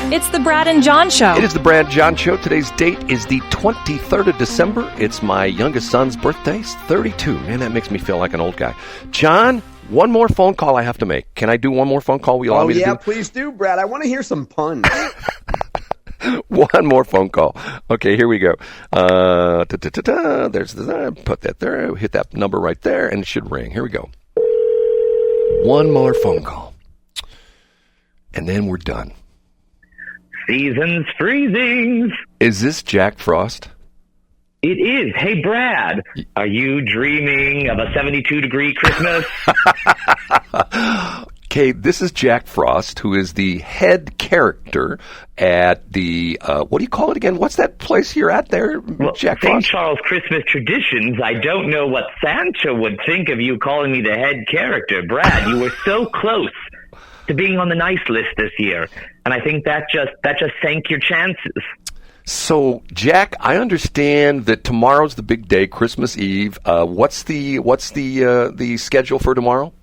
It's the Brad and John Show. It is the Brad and John Show. Today's date is the 23rd of December. It's my youngest son's birthday. He's 32. Man, that makes me feel like an old guy. John, one more phone call I have to make. Can I do one more phone call? Will you allow me to do? Please do, Brad. I want to hear some puns. One more phone call. Okay, here we go. There's put that there. Hit that number right there, and it should ring. Here we go. One more phone call, and then we're done. Season's freezing. Is this Jack Frost? It is. Hey, Brad, are you dreaming of a 72-degree Christmas? Okay, this is Jack Frost, who is the head character at the, what do you call it again? What's that place you're at there, Jack Frost? St. Charles Christmas Traditions. I don't know what Santa would think of you calling me the head character. Brad, you were so close to being on the nice list this year, and I think that just sank your chances. So, Jack, I understand that tomorrow's the big day, Christmas Eve. What's the schedule for tomorrow?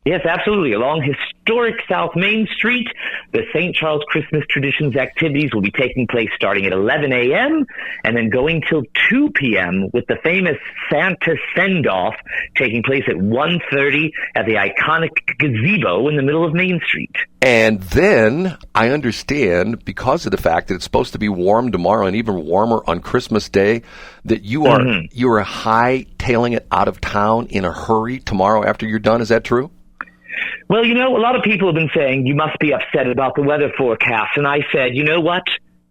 Yes, absolutely. Along historic South Main Street, the St. Charles Christmas Traditions activities will be taking place starting at 11 a.m. and then going till 2 p.m. with the famous Santa send-off taking place at 1:30 at the iconic gazebo in the middle of Main Street. And then I understand, because of the fact that it's supposed to be warm tomorrow and even warmer on Christmas Day, that you are high-tailing it out of town in a hurry tomorrow after you're done. Is that true? Well, you know, a lot of people have been saying you must be upset about the weather forecast. And I said, you know what?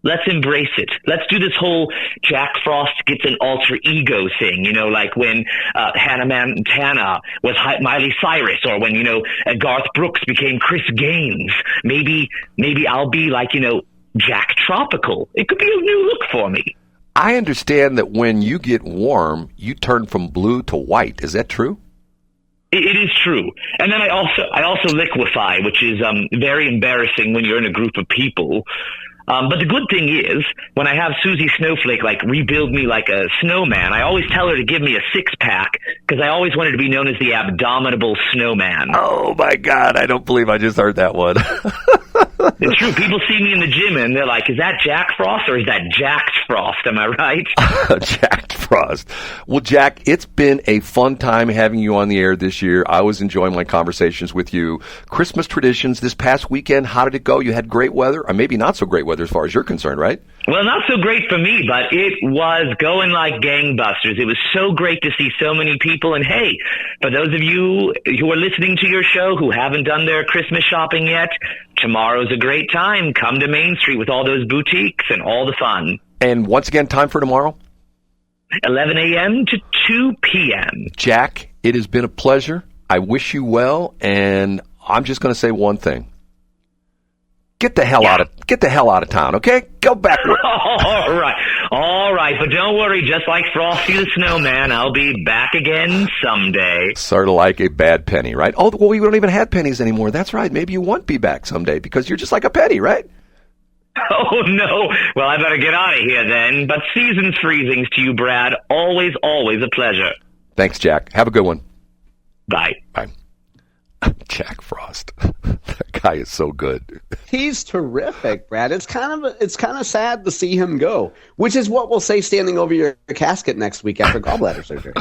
Let's embrace it. Let's do this whole Jack Frost gets an alter ego thing, you know, like when Hannah Montana was Miley Cyrus, or when, you know, Garth Brooks became Chris Gaines. Maybe I'll be like, you know, Jack Tropical. It could be a new look for me. I understand that when you get warm, you turn from blue to white. Is that true? It is true. And then I also liquefy, which is very embarrassing when you're in a group of people. But the good thing is, when I have Susie Snowflake like rebuild me like a snowman, I always tell her to give me a six-pack because I always wanted to be known as the abdominable snowman. Oh, my God. I don't believe I just heard that one. It's true. People see me in the gym and they're like, is that Jack Frost or is that Jacked Frost? Am I right? Jack Frost. Well, Jack, it's been a fun time having you on the air this year. I was enjoying my conversations with you. Christmas traditions this past weekend, how did it go? You had great weather, or maybe not so great weather as far as you're concerned, right? Well, not so great for me, but it was going like gangbusters. It was so great to see so many people. And hey, for those of you who are listening to your show who haven't done their Christmas shopping yet, tomorrow's a great time. Come to Main Street with all those boutiques and all the fun. And once again, time for tomorrow? 11 a.m. to 2 p.m. Jack, it has been a pleasure. I wish you well, and I'm just going to say one thing. Get the hell out of town, okay? Go backward. All right, but don't worry. Just like Frosty the Snowman, I'll be back again someday. Sort of like a bad penny, right? Oh, well, we don't even have pennies anymore. That's right. Maybe you won't be back someday because you're just like a penny, right? Oh, no. Well, I better get out of here then. But season's freezings to you, Brad. Always, always a pleasure. Thanks, Jack. Have a good one. Bye. Bye. Jack Frost. That guy is so good. He's terrific, Brad. It's kind of sad to see him go, which is what we'll say standing over your casket next week after gallbladder surgery.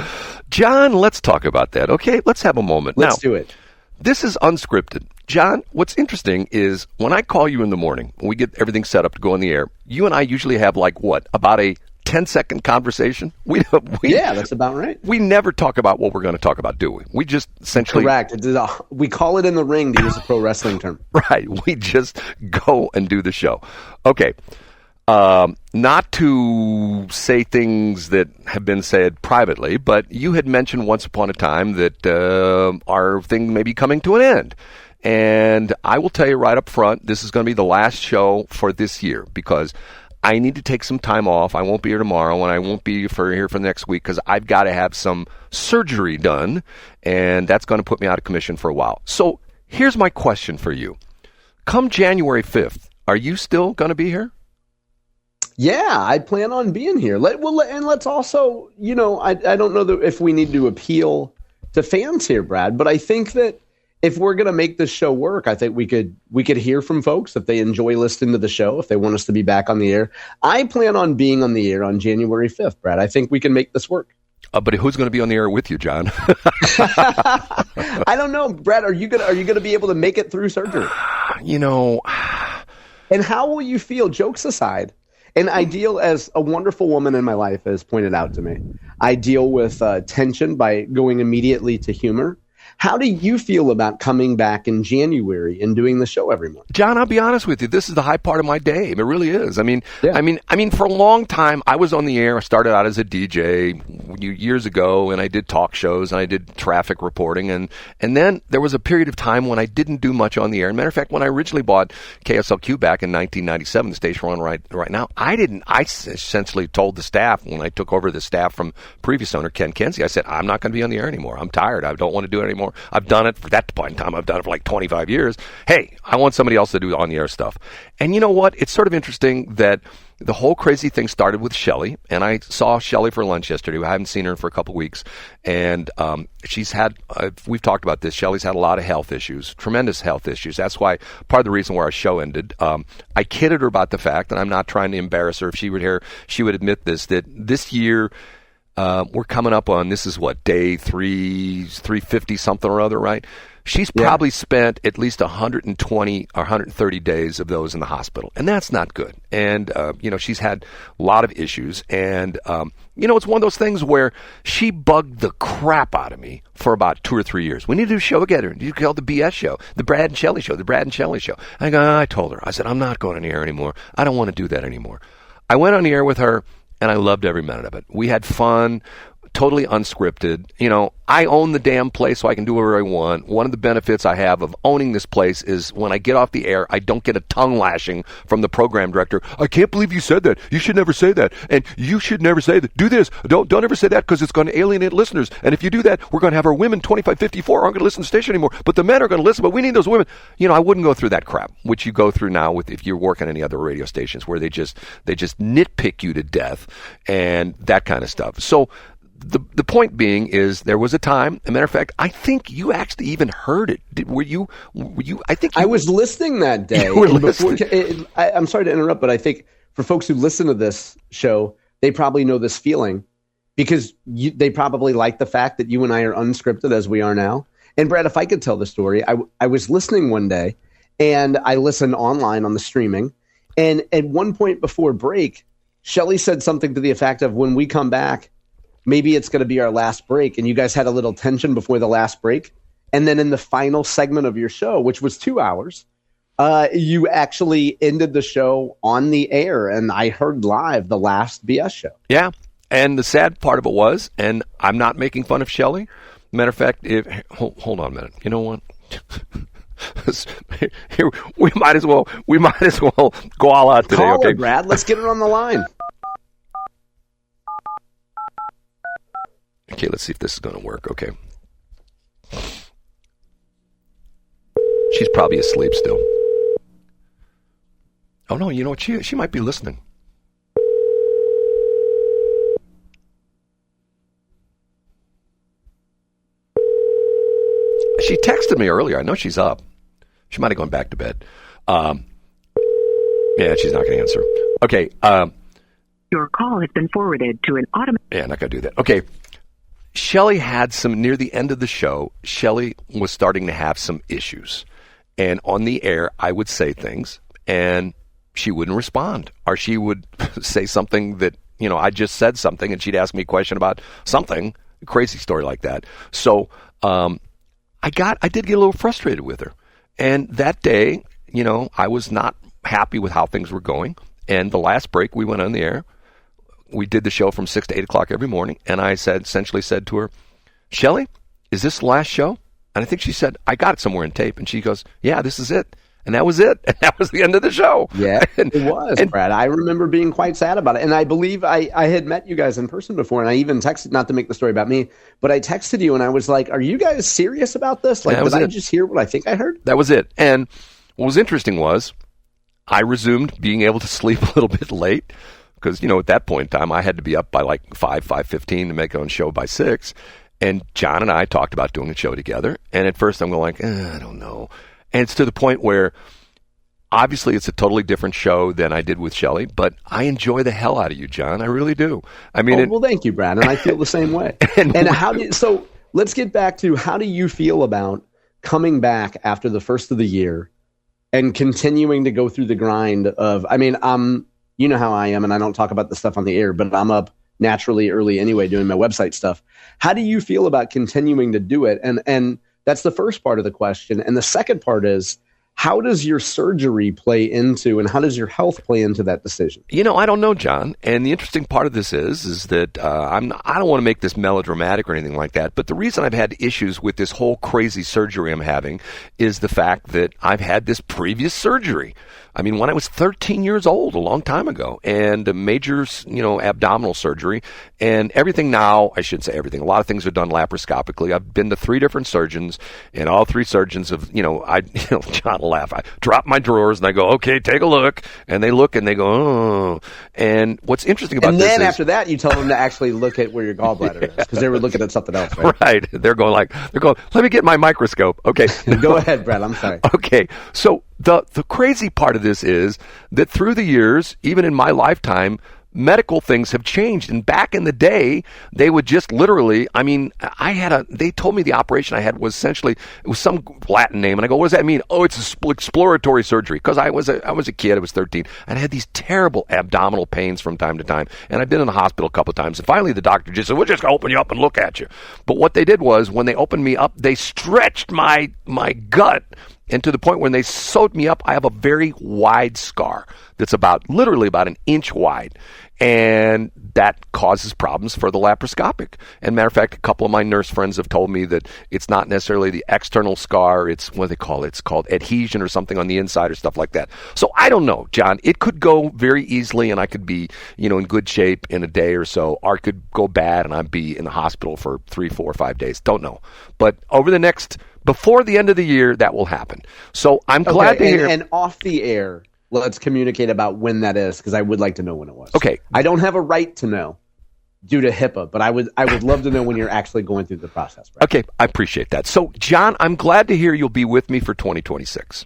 John, let's talk about that, okay? Let's have a moment. Let's do it. This is unscripted. John, what's interesting is when I call you in the morning, when we get everything set up to go on the air, you and I usually have about a 10-second conversation. Yeah, that's about right. We never talk about what we're going to talk about, do we? We just essentially... Correct. We call it in the ring, to use a pro wrestling term. Right. We just go and do the show. Okay. Not to say things that have been said privately, but you had mentioned once upon a time that our thing may be coming to an end. And I will tell you right up front, this is going to be the last show for this year because I need to take some time off. I won't be here tomorrow, and I won't be here for next week because I've got to have some surgery done, and that's going to put me out of commission for a while. So here's my question for you. Come January 5th, are you still going to be here? Yeah, I plan on being here. And let's also, I don't know if we need to appeal to fans here, Brad, but I think that if we're going to make this show work, I think we could hear from folks if they enjoy listening to the show, if they want us to be back on the air. I plan on being on the air on January 5th, Brad. I think we can make this work. But who's going to be on the air with you, John? I don't know, Brad. Are you gonna be able to make it through surgery? And how will you feel? Jokes aside, and I deal, as a wonderful woman in my life has pointed out to me, I deal with tension by going immediately to humor. How do you feel about coming back in January and doing the show every month? John, I'll be honest with you. This is the high part of my day. It really is. I mean, Yeah. I mean, for a long time, I was on the air. I started out as a DJ years ago, and I did talk shows, and I did traffic reporting, and then there was a period of time when I didn't do much on the air. As a matter of fact, when I originally bought KSLQ back in 1997, the station we're on right now, I essentially told the staff when I took over the staff from previous owner Ken Kenzie, I said, I'm not going to be on the air anymore. I'm tired. I don't want to do it anymore. I've done it for that point in time. I've done it for like 25 years. Hey, I want somebody else to do on-the-air stuff. And you know what? It's sort of interesting that the whole crazy thing started with Shelley, and I saw Shelley for lunch yesterday. I haven't seen her for a couple of weeks, and she's had, we've talked about this, Shelley's had a lot of health issues, tremendous health issues. That's why part of the reason why our show ended. I kidded her about the fact, and I'm not trying to embarrass her. If she were here, she would admit this, that this year, we're coming up on, this is what, day 350 something or other, right? She's probably spent at least 120 or 130 days of those in the hospital, and that's not good. And, she's had a lot of issues, and, it's one of those things where she bugged the crap out of me for about 2 or 3 years. We need to do a show together. You call it the BS show, the Brad and Shelley show, the Brad and Shelley show. I told her, I said, I'm not going on the air anymore. I don't want to do that anymore. I went on the air with her, and I loved every minute of it. We had fun, totally unscripted. I own the damn place, so I can do whatever I want. One of the benefits I have of owning this place is when I get off the air, I don't get a tongue lashing from the program director. I can't believe you said that. You should never say that. And you should never say that. Do this. Don't ever say that because it's going to alienate listeners. And if you do that, we're going to have our women 25, 54 aren't going to listen to the station anymore. But the men are going to listen. But we need those women. I wouldn't go through that crap, which you go through now if you're working any other radio stations where they just nitpick you to death and that kind of stuff. So the point being is there was a time, as a matter of fact, I think you actually even heard it. Were you? I think I was listening that day. You were listening. I'm sorry to interrupt, but I think for folks who listen to this show, they probably know this feeling because they probably like the fact that you and I are unscripted as we are now. And Brad, if I could tell the story, I was listening one day and I listened online on the streaming. And at one point before break, Shelley said something to the effect of, when we come back, maybe it's going to be our last break. And you guys had a little tension before the last break. And then in the final segment of your show, which was 2 hours, you actually ended the show on the air. And I heard live the last BS show. Yeah. And the sad part of it was, and I'm not making fun of Shelley. Matter of fact, hold on a minute. You know what? Here, we might as well go all out today. Call okay, her, Brad. Let's get her on the line. Okay, let's see if this is going to work. Okay. She's probably asleep still. Oh, no, you know what? She might be listening. She texted me earlier. I know she's up. She might have gone back to bed. Yeah, she's not going to answer. Okay. Your call has been forwarded to an automatic... Yeah, I'm not going to do that. Okay. Shelley had some, near the end of the show, Shelley was starting to have some issues. And on the air, I would say things, and she wouldn't respond. Or she would say something that, I just said something, and she'd ask me a question about something, a crazy story like that. So I did get a little frustrated with her. And that day, I was not happy with how things were going. And the last break, we went on the air. We did the show from 6 to 8 o'clock every morning, and I essentially said to her, Shelley, is this the last show? And I think she said, I got it somewhere in tape. And she goes, yeah, this is it. And that was it. And that was the end of the show. Yeah, it was, Brad. I remember being quite sad about it. And I believe I had met you guys in person before, and I even texted, not to make the story about me, but I texted you, and I was like, are you guys serious about this? Like, did I just hear what I think I heard? That was it. And what was interesting was I resumed being able to sleep a little bit late. Because, at that point in time, I had to be up by like 5:15 to make my own show by 6. And John and I talked about doing a show together. And at first I'm going like, I don't know. And it's to the point where obviously it's a totally different show than I did with Shelley, but I enjoy the hell out of you, John. I really do. I mean, well, thank you, Brad. And I feel the same way. So let's get back to, how do you feel about coming back after the first of the year and continuing to go through the grind of, I mean, you know how I am, and I don't talk about the stuff on the air, but I'm up naturally early anyway doing my website stuff. How do you feel about continuing to do it? And that's the first part of the question. And the second part is, how does your surgery play into, and how does your health play into that decision? You know, I don't know, John. And the interesting part of this is that I don't want to make this melodramatic or anything like that. But the reason I've had issues with this whole crazy surgery I'm having is the fact that I've had this previous surgery. I mean, when I was 13 years old, a long time ago, and a major, abdominal surgery, and everything now, I shouldn't say everything, a lot of things are done laparoscopically. I've been to 3 different surgeons, and all 3 surgeons have, John will laugh. I drop my drawers and I go, okay, take a look. And they look and they go, oh. And what's interesting about this is... And then after that, you tell them to actually look at where your gallbladder is, because they were looking at something else, right? Right. They're going, let me get my microscope. Okay. Go ahead, Brad. I'm sorry. Okay. So the crazy part of this is that through the years, even in my lifetime, medical things have changed. And back in the day, they would just literally, they told me the operation I had was essentially, it was some Latin name. And I go, what does that mean? Oh, it's exploratory surgery. Because I was a kid, I was 13, and I had these terrible abdominal pains from time to time. And I've been in the hospital a couple of times. And finally the doctor just said, we'll just open you up and look at you. But what they did was, when they opened me up, they stretched my gut. And to the point when they sewed me up, I have a very wide scar that's literally about an inch wide. And that causes problems for the laparoscopic. And matter of fact, a couple of my nurse friends have told me that it's not necessarily the external scar. It's what they call it. It's called adhesion or something on the inside or stuff like that. So I don't know, John. It could go very easily and I could be, in good shape in a day or so. Or it could go bad and I'd be in the hospital for 3, 4, 5 days. Don't know. But before the end of the year, that will happen. So I'm glad to hear. And off the air, let's communicate about when that is, because I would like to know when it was. Okay. I don't have a right to know due to HIPAA, but I would love to know when you're actually going through the process. Right? Okay, I appreciate that. So, John, I'm glad to hear you'll be with me for 2026.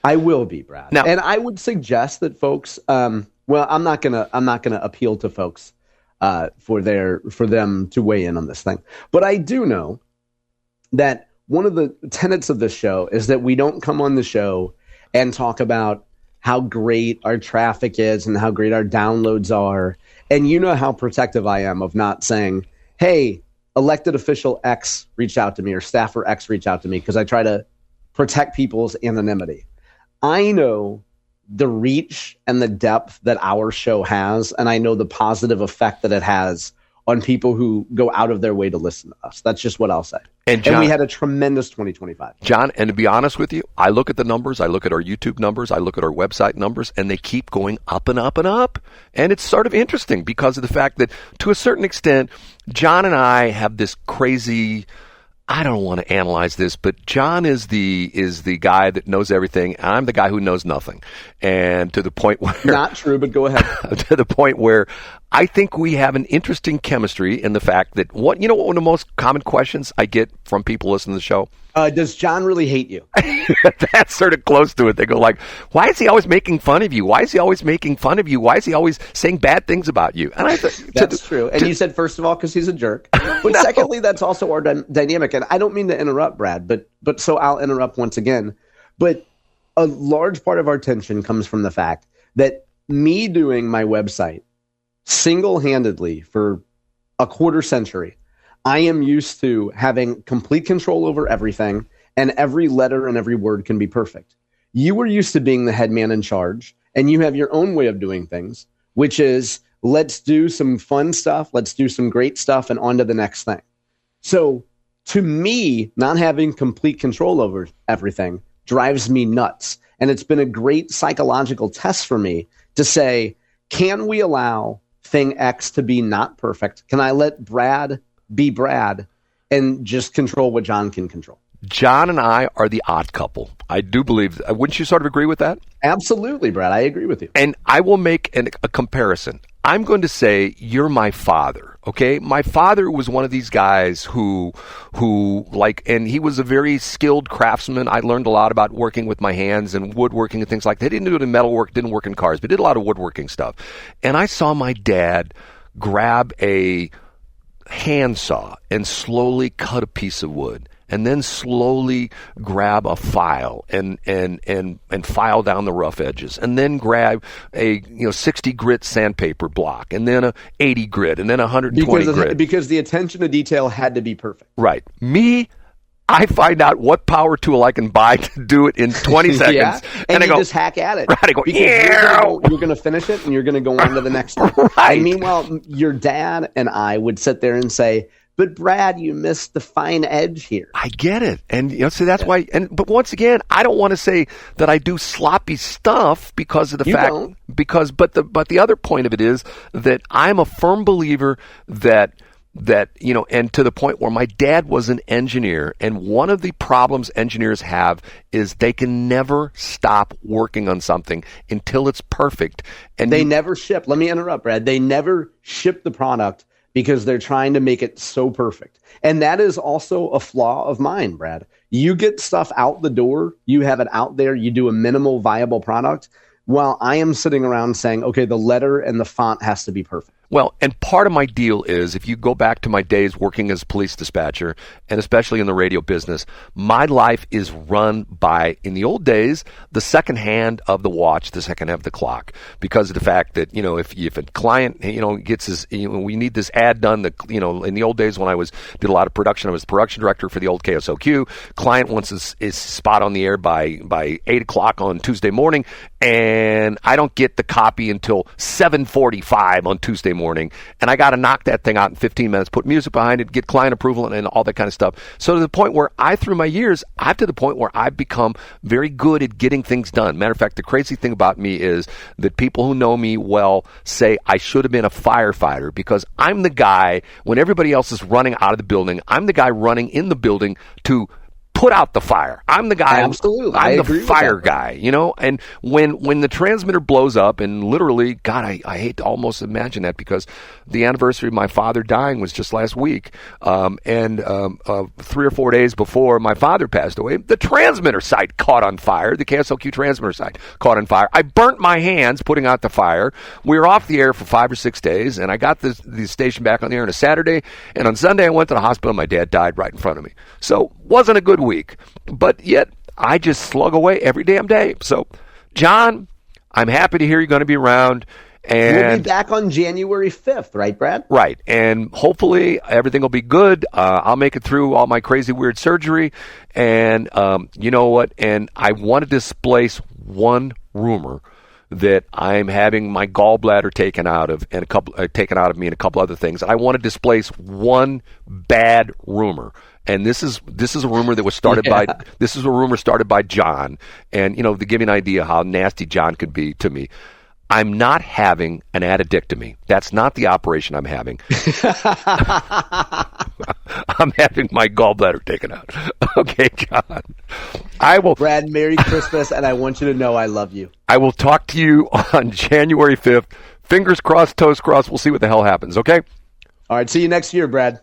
I will be, Brad. Now, and I would suggest that folks. I'm not gonna appeal to folks for them to weigh in on this thing, but I do know that one of the tenets of this show is that we don't come on the show and talk about how great our traffic is and how great our downloads are. And you know how protective I am of not saying, hey, elected official X reached out to me or staffer X reached out to me, because I try to protect people's anonymity. I know the reach and the depth that our show has, and I know the positive effect that it has on people who go out of their way to listen to us. That's just what I'll say. And John, we had a tremendous 2025. John, and to be honest with you, I look at the numbers, I look at our YouTube numbers, I look at our website numbers, and they keep going up and up and up. And it's sort of interesting because of the fact that, to a certain extent, John and I have this crazy... I don't want to analyze this, but John is the guy that knows everything. And I'm the guy who knows nothing. And to the point where... Not true, but go ahead. To the point where I think we have an interesting chemistry in the fact that one of the most common questions I get from people listening to the show? Does John really hate you? That's sort of close to it. They go like, why is he always making fun of you? Why is he always making fun of you? Why is he always saying bad things about you? And I thought, that's true. And you said, first of all, because he's a jerk. But no. Secondly, that's also our dynamic. And I don't mean to interrupt, Brad, but so I'll interrupt once again. But a large part of our tension comes from the fact that me doing my website single-handedly for a quarter century, I am used to having complete control over everything, and every letter and every word can be perfect. You were used to being the head man in charge, and you have your own way of doing things, which is, let's do some fun stuff, let's do some great stuff, and on to the next thing. So to me, not having complete control over everything drives me nuts. And it's been a great psychological test for me to say, can we allow thing X to be not perfect? Can I let Brad be Brad and just control what John can control? John and I are the odd couple. I do believe. Wouldn't you sort of agree with that? Absolutely, Brad. I agree with you. And I will make a comparison. I'm going to say you're my father, Okay, my father was one of these guys who and he was a very skilled craftsman. I learned a lot about working with my hands and woodworking and things like that. He didn't do it in metalwork, didn't work in cars, but did a lot of woodworking stuff. And I saw my dad grab a handsaw and slowly cut a piece of wood, and then slowly grab a file and file down the rough edges, and then grab a 60 grit sandpaper block, and then a 80 grit, and then 120 grit. Because the attention to detail had to be perfect. Right. Me, I find out what power tool I can buy to do it in 20 seconds. Yeah. And you just hack at it. Right, I go, you're going to finish it, and you're going to go on to the next one. Right. And meanwhile, your dad and I would sit there and say, but Brad, you missed the fine edge here. I get it. And so that's why, but once again, I don't want to say that I do sloppy stuff because of the but the other point of it is that I'm a firm believer that and to the point where my dad was an engineer, and one of the problems engineers have is they can never stop working on something until it's perfect. And they never ship. Let me interrupt, Brad. They never ship the product because they're trying to make it so perfect. And that is also a flaw of mine, Brad. You get stuff out the door, you have it out there, you do a minimal viable product, while I am sitting around saying, okay, the letter and the font has to be perfect. Well, and part of my deal is, if you go back to my days working as a police dispatcher, and especially in the radio business, my life is run by, in the old days, the second hand of the watch, the second hand of the clock, because of the fact that, if a client, gets his, we need this ad done, in the old days when I did a lot of production, I was the production director for the old KSOQ, client wants his spot on the air by 8 o'clock on Tuesday morning, and I don't get the copy until 7:45 on Tuesday morning, and I got to knock that thing out in 15 minutes, put music behind it, get client approval, and all that kind of stuff. So to the point where through my years, I've become very good at getting things done. Matter of fact, the crazy thing about me is that people who know me well say I should have been a firefighter, because I'm the guy, when everybody else is running out of the building, I'm the guy running in the building to put out the fire. I'm the guy. Absolutely. I'm the fire guy, and when the transmitter blows up, and literally, God, I hate to almost imagine that, because the anniversary of my father dying was just last week. And 3 or 4 days before my father passed away, the transmitter site caught on fire. The KSOQ transmitter site caught on fire. I burnt my hands putting out the fire. We were off the air for 5 or 6 days, and I got the station back on the air on a Saturday. And on Sunday, I went to the hospital, and my dad died right in front of me. So wasn't a good week, but yet I just slug away every damn day. So, John, I'm happy to hear you're going to be around. And we'll be back on January 5th, right, Brad? Right. And hopefully everything will be good. I'll make it through all my crazy, weird surgery. And you know what? And I want to displace one rumor that I'm having my gallbladder taken out of, and taken out of me, and a couple other things. I want to displace one bad rumor. And this is a rumor that was started by John. And to give you an idea how nasty John could be to me, I'm not having an addictomy. That's not the operation I'm having. I'm having my gallbladder taken out. Okay, John. I will. Brad, Merry Christmas, and I want you to know I love you. I will talk to you on January 5th. Fingers crossed, toes crossed. We'll see what the hell happens, okay? All right, see you next year, Brad.